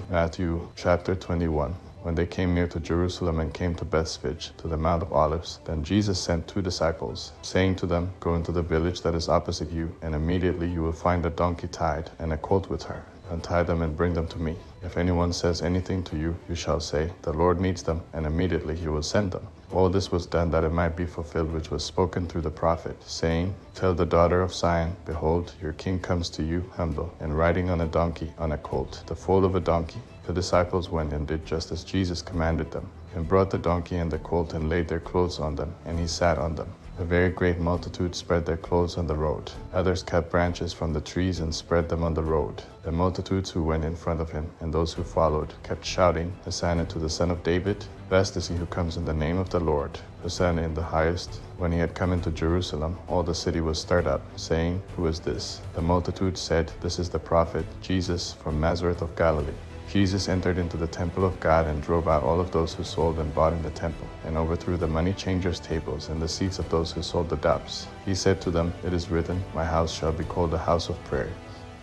Matthew chapter 21. When they came near to Jerusalem and came to Bethphage, to the Mount of Olives, then Jesus sent 2 disciples, saying to them, Go into the village that is opposite you, and immediately you will find a donkey tied, and a colt with her. Untie them and bring them to me. If anyone says anything to you, you shall say, The Lord needs them, and immediately he will send them. All this was done that it might be fulfilled which was spoken through the prophet, saying, Tell the daughter of Zion, Behold, your king comes to you humble, and riding on a donkey, on a colt, the foal of a donkey. The disciples went and did just as Jesus commanded them, and brought the donkey and the colt and laid their clothes on them, and he sat on them. A very great multitude spread their clothes on the road. Others cut branches from the trees and spread them on the road. The multitudes who went in front of him and those who followed kept shouting, Hosanna to the Son of David! Blessed is he who comes in the name of the Lord! Hosanna in the highest! When he had come into Jerusalem, all the city was stirred up, saying, Who is this? The multitude said, This is the prophet Jesus from Nazareth of Galilee. Jesus entered into the temple of God and drove out all of those who sold and bought in the temple, and overthrew the money changers' tables and the seats of those who sold the doves. He said to them, It is written, My house shall be called a house of prayer,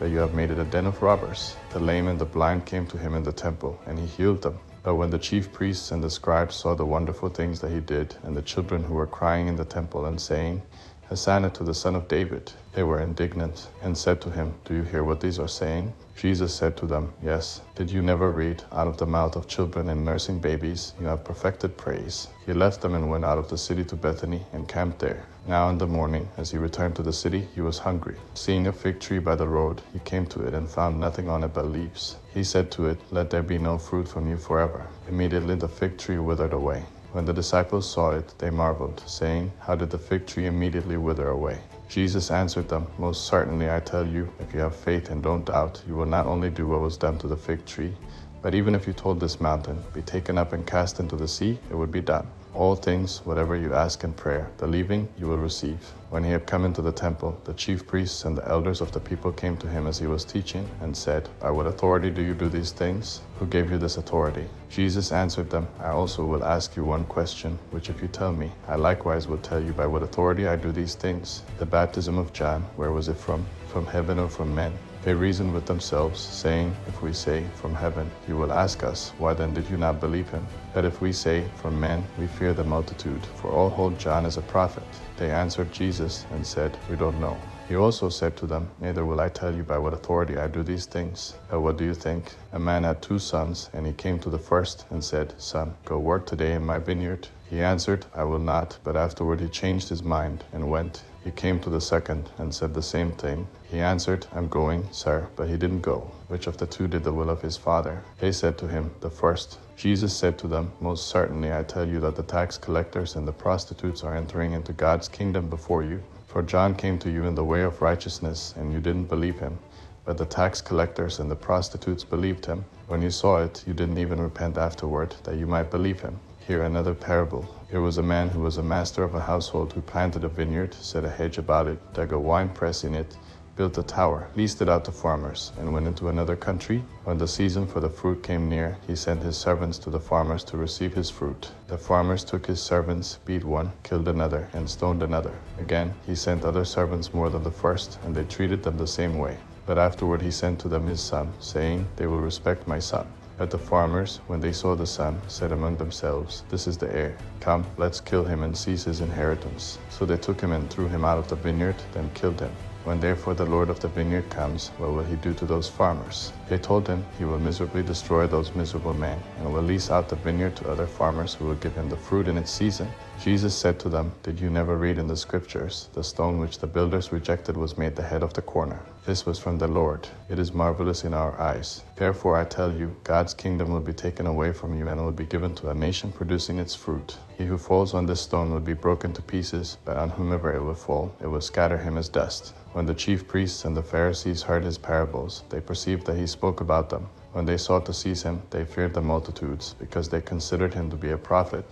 but you have made it a den of robbers. The lame and the blind came to him in the temple, and he healed them. But when the chief priests and the scribes saw the wonderful things that he did, and the children who were crying in the temple and saying, Hosanna to the Son of David, they were indignant, and said to him, Do you hear what these are saying? Jesus said to them, Yes. Did you never read, Out of the mouth of children and nursing babies you have perfected praise? He left them and went out of the city to Bethany and camped there. Now in the morning, as he returned to the city, he was hungry. Seeing a fig tree by the road, he came to it and found nothing on it but leaves. He said to it, Let there be no fruit from you forever. Immediately the fig tree withered away. When the disciples saw it, they marveled, saying, How did the fig tree immediately wither away? Jesus answered them, Most certainly I tell you, if you have faith and don't doubt, you will not only do what was done to the fig tree, but even if you told this mountain, Be taken up and cast into the sea, it would be done. All things, whatever you ask in prayer, believing, you will receive. When he had come into the temple, the chief priests and the elders of the people came to him as he was teaching, and said, By what authority do you do these things? Who gave you this authority? Jesus answered them, I also will ask you one question, which if you tell me, I likewise will tell you by what authority I do these things. The baptism of John, where was it from? From heaven or from men? They reasoned with themselves, saying, If we say, From heaven, he will ask us, Why then did you not believe him? But if we say, From men, we fear the multitude, for all hold John as a prophet. They answered Jesus and said, We don't know. He also said to them, Neither will I tell you by what authority I do these things. But what do you think? A man had 2 sons, and he came to the first and said, Son, go work today in my vineyard. He answered, I will not, but afterward he changed his mind and went. He came to the second and said the same thing. He answered, I'm going, sir, but he didn't go. Which of the 2 did the will of his father? They said to him, The first. Jesus said to them, Most certainly I tell you that the tax collectors and the prostitutes are entering into God's kingdom before you. For John came to you in the way of righteousness, and you didn't believe him. But the tax collectors and the prostitutes believed him. When you saw it, you didn't even repent afterward, that you might believe him. Here another parable. There was a man who was a master of a household who planted a vineyard, set a hedge about it, dug a winepress in it, built a tower, leased it out to farmers, and went into another country. When the season for the fruit came near, he sent his servants to the farmers to receive his fruit. The farmers took his servants, beat one, killed another, and stoned another. Again, he sent other servants more than the first, and they treated them the same way. But afterward he sent to them his son, saying, They will respect my son. But the farmers, when they saw the son, said among themselves, This is the heir. Come, let's kill him and seize his inheritance. So they took him and threw him out of the vineyard, then killed him. When therefore the Lord of the vineyard comes, what will he do to those farmers? They told him, He will miserably destroy those miserable men, and will lease out the vineyard to other farmers who will give him the fruit in its season. Jesus said to them, Did you never read in the scriptures, The stone which the builders rejected was made the head of the corner? This was from the Lord. It is marvelous in our eyes. Therefore I tell you, God's kingdom will be taken away from you and will be given to a nation producing its fruit. He who falls on this stone will be broken to pieces, but on whomever it will fall, it will scatter him as dust. When the chief priests and the Pharisees heard his parables, they perceived that he spoke about them. When they sought to seize him, they feared the multitudes, because they considered him to be a prophet.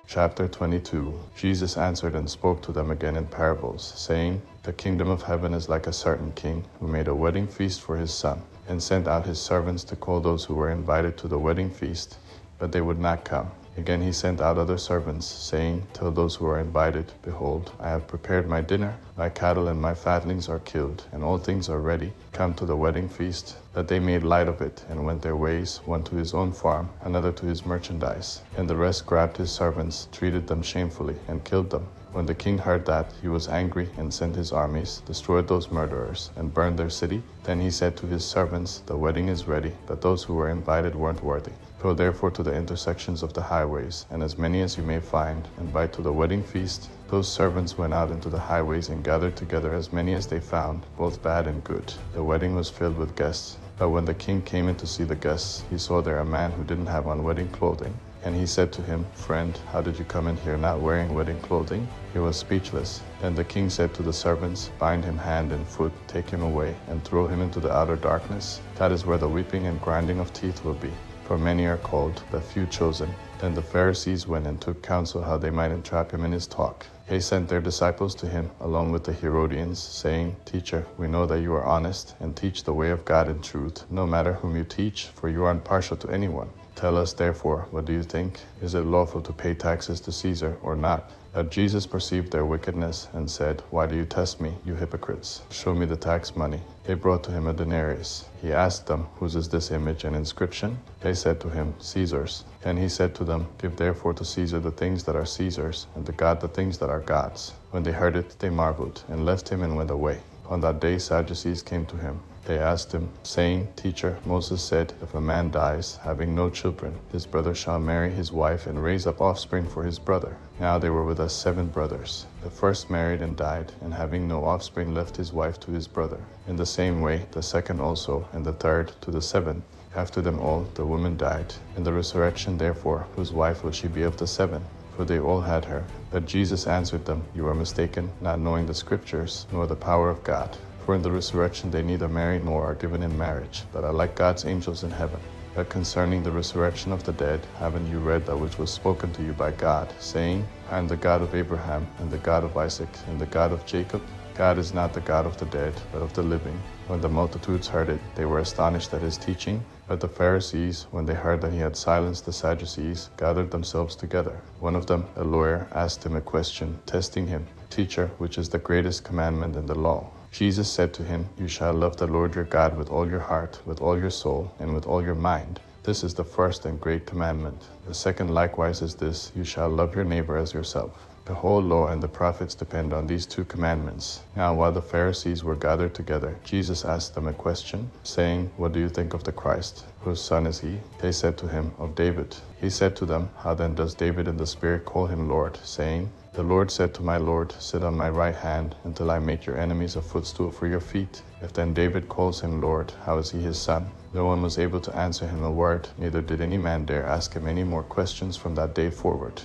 Chapter 22. Jesus answered and spoke to them again in parables, saying, The kingdom of heaven is like a certain king who made a wedding feast for his son, and sent out his servants to call those who were invited to the wedding feast, but they would not come. Again he sent out other servants, saying, Tell those who are invited, Behold, I have prepared my dinner, my cattle and my fatlings are killed, and all things are ready. Come to the wedding feast. That they made light of it, and went their ways, one to his own farm, another to his merchandise. And the rest grabbed his servants, treated them shamefully, and killed them. When the king heard that, he was angry and sent his armies, destroyed those murderers, and burned their city. Then he said to his servants, The wedding is ready, but those who were invited weren't worthy. Go therefore to the intersections of the highways, and as many as you may find, invite to the wedding feast. Those servants went out into the highways and gathered together as many as they found, both bad and good. The wedding was filled with guests. But when the king came in to see the guests, he saw there a man who didn't have on wedding clothing. And he said to him, Friend, how did you come in here not wearing wedding clothing? He was speechless. Then the king said to the servants, Bind him hand and foot, take him away, and throw him into the outer darkness. That is where the weeping and grinding of teeth will be. For many are called, but few chosen. Then the Pharisees went and took counsel how they might entrap him in his talk. They sent their disciples to him, along with the Herodians, saying, Teacher, we know that you are honest, and teach the way of God in truth, no matter whom you teach, for you are impartial to anyone. Tell us, therefore, what do you think? Is it lawful to pay taxes to Caesar or not? But Jesus perceived their wickedness and said, Why do you test me, you hypocrites? Show me the tax money. They brought to him a denarius. He asked them, Whose is this image and inscription? They said to him, Caesar's. And he said to them, Give therefore to Caesar the things that are Caesar's, and to God the things that are God's. When they heard it, they marveled, and left him and went away. On that day Sadducees came to him. They asked him, saying, Teacher, Moses said, If a man dies, having no children, his brother shall marry his wife and raise up offspring for his brother. Now there were with us 7 brothers. The first married and died, and having no offspring left his wife to his brother. In the same way the second also, and the third to the 7th. After them all the woman died. In the resurrection therefore, whose wife will she be of the 7? For they all had her. But Jesus answered them, You are mistaken, not knowing the Scriptures, nor the power of God. For in the resurrection they neither marry nor are given in marriage, but are like God's angels in heaven. But concerning the resurrection of the dead, haven't you read that which was spoken to you by God, saying, I am the God of Abraham, and the God of Isaac, and the God of Jacob? God is not the God of the dead, but of the living. When the multitudes heard it, they were astonished at his teaching. But the Pharisees, when they heard that he had silenced the Sadducees, gathered themselves together. One of them, a lawyer, asked him a question, testing him, Teacher, which is the greatest commandment in the law? Jesus said to him, You shall love the Lord your God with all your heart, with all your soul, and with all your mind. This is the first and great commandment. The second likewise is this, You shall love your neighbor as yourself. The whole law and the prophets depend on these 2 commandments. Now while the Pharisees were gathered together, Jesus asked them a question, saying, What do you think of the Christ? Whose son is he? They said to him, Of David. He said to them, How then does David in the Spirit call him Lord, saying, The Lord said to my Lord, Sit on my right hand, until I make your enemies a footstool for your feet. If then David calls him Lord, how is he his son? No one was able to answer him a word, neither did any man dare ask him any more questions from that day forward.